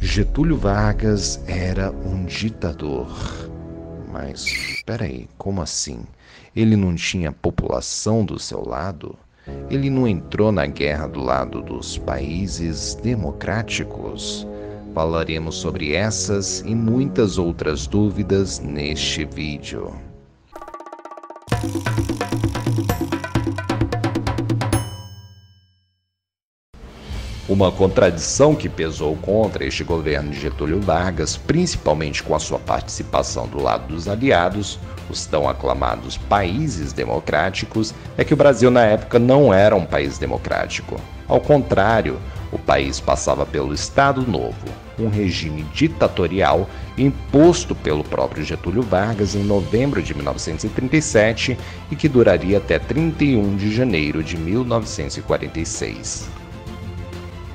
Getúlio Vargas era um ditador. Mas, peraí, como assim? Ele não tinha população do seu lado? Ele não entrou na guerra do lado dos países democráticos? Falaremos sobre essas e muitas outras dúvidas neste vídeo. Uma contradição que pesou contra este governo de Getúlio Vargas, principalmente com a sua participação do lado dos aliados, os tão aclamados países democráticos, é que o Brasil na época não era um país democrático. Ao contrário, o país passava pelo Estado Novo, um regime ditatorial imposto pelo próprio Getúlio Vargas em novembro de 1937 e que duraria até 31 de janeiro de 1946.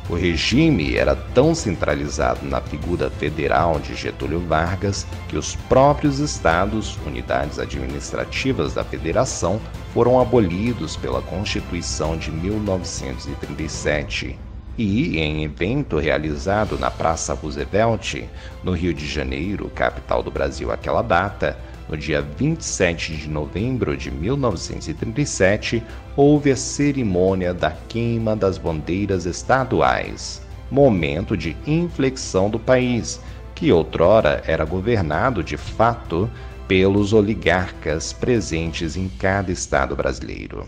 O regime era tão centralizado na figura federal de Getúlio Vargas que os próprios estados, unidades administrativas da federação, foram abolidos pela Constituição de 1937. E, em evento realizado na Praça Roosevelt, no Rio de Janeiro, capital do Brasil àquela data, no dia 27 de novembro de 1937, houve a cerimônia da queima das bandeiras estaduais, momento de inflexão do país, que outrora era governado de fato pelos oligarcas presentes em cada estado brasileiro.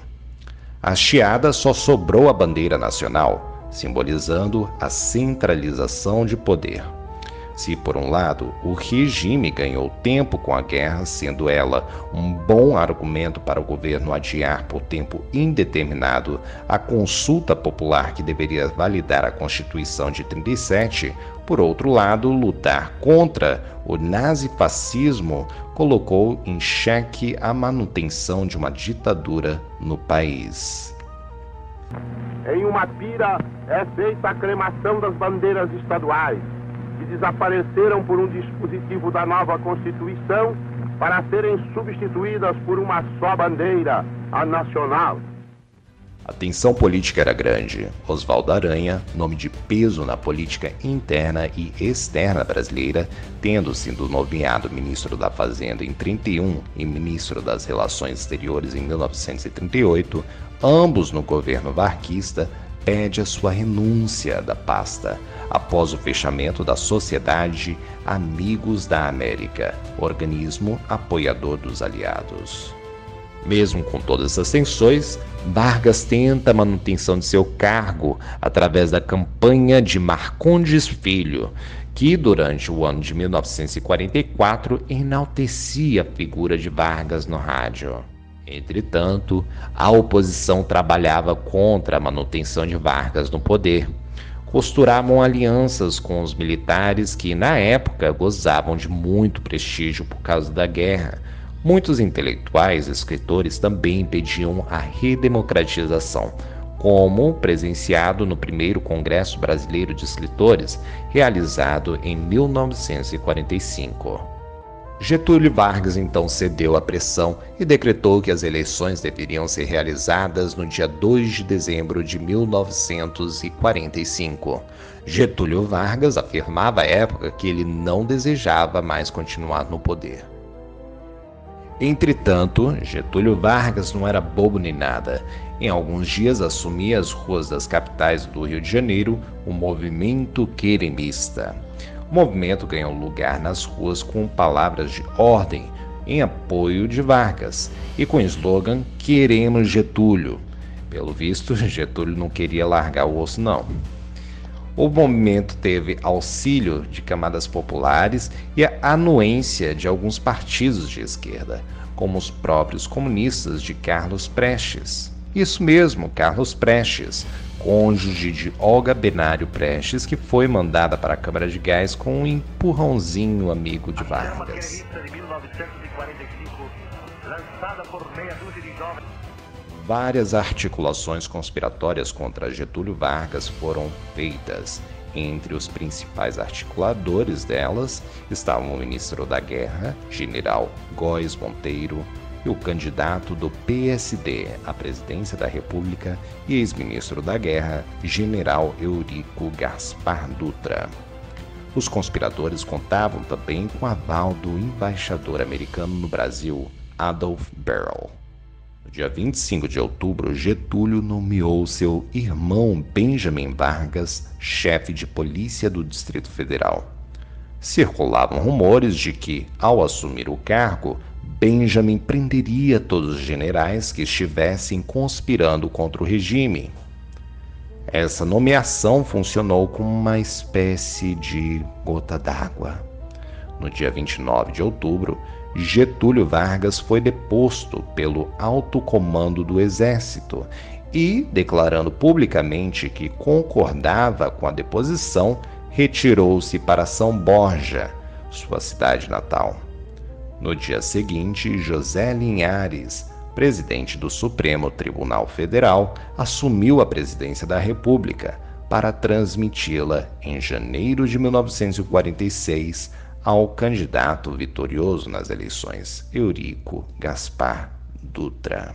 Hasteada, só sobrou a bandeira nacional, simbolizando a centralização de poder. Se, por um lado, o regime ganhou tempo com a guerra, sendo ela um bom argumento para o governo adiar por tempo indeterminado a consulta popular que deveria validar a Constituição de 37, por outro lado, lutar contra o nazifascismo colocou em xeque a manutenção de uma ditadura no país. Em uma pira é feita a cremação das bandeiras estaduais, que desapareceram por um dispositivo da nova Constituição para serem substituídas por uma só bandeira, a nacional. A tensão política era grande. Oswaldo Aranha, nome de peso na política interna e externa brasileira, tendo sido nomeado ministro da Fazenda em 31 e ministro das Relações Exteriores em 1938, ambos no governo varguista, pede a sua renúncia da pasta após o fechamento da Sociedade Amigos da América, organismo apoiador dos aliados. Mesmo com todas essas tensões, Vargas tenta a manutenção de seu cargo através da campanha de Marcondes Filho, que durante o ano de 1944 enaltecia a figura de Vargas no rádio. Entretanto, a oposição trabalhava contra a manutenção de Vargas no poder. Costuravam alianças com os militares que, na época, gozavam de muito prestígio por causa da guerra. Muitos intelectuais e escritores também pediam a redemocratização, como presenciado no primeiro Congresso Brasileiro de Escritores, realizado em 1945. Getúlio Vargas então cedeu à pressão e decretou que as eleições deveriam ser realizadas no dia 2 de dezembro de 1945. Getúlio Vargas afirmava à época que ele não desejava mais continuar no poder. Entretanto, Getúlio Vargas não era bobo nem nada. Em alguns dias assumia as ruas das capitais do Rio de Janeiro o movimento queremista. O movimento ganhou lugar nas ruas com palavras de ordem em apoio de Vargas e com o slogan "Queremos Getúlio". Pelo visto, Getúlio não queria largar o osso, não. O movimento teve auxílio de camadas populares e a anuência de alguns partidos de esquerda, como os próprios comunistas de Carlos Prestes. Isso mesmo, Carlos Prestes, cônjuge de Olga Benário Prestes, que foi mandada para a Câmara de Gás com um empurrãozinho amigo de Vargas. Várias articulações conspiratórias contra Getúlio Vargas foram feitas. Entre os principais articuladores delas estavam o ministro da Guerra, general Góes Monteiro, e o candidato do PSD à presidência da República e ex-ministro da Guerra, general Eurico Gaspar Dutra. Os conspiradores contavam também com o aval do embaixador americano no Brasil, Adolf Berle. No dia 25 de outubro, Getúlio nomeou seu irmão Benjamin Vargas chefe de polícia do Distrito Federal. Circulavam rumores de que, ao assumir o cargo, Benjamin prenderia todos os generais que estivessem conspirando contra o regime. Essa nomeação funcionou como uma espécie de gota d'água. No dia 29 de outubro, Getúlio Vargas foi deposto pelo alto comando do Exército e, declarando publicamente que concordava com a deposição, retirou-se para São Borja, sua cidade natal. No dia seguinte, José Linhares, presidente do Supremo Tribunal Federal, assumiu a presidência da República para transmiti-la em janeiro de 1946 ao candidato vitorioso nas eleições, Eurico Gaspar Dutra.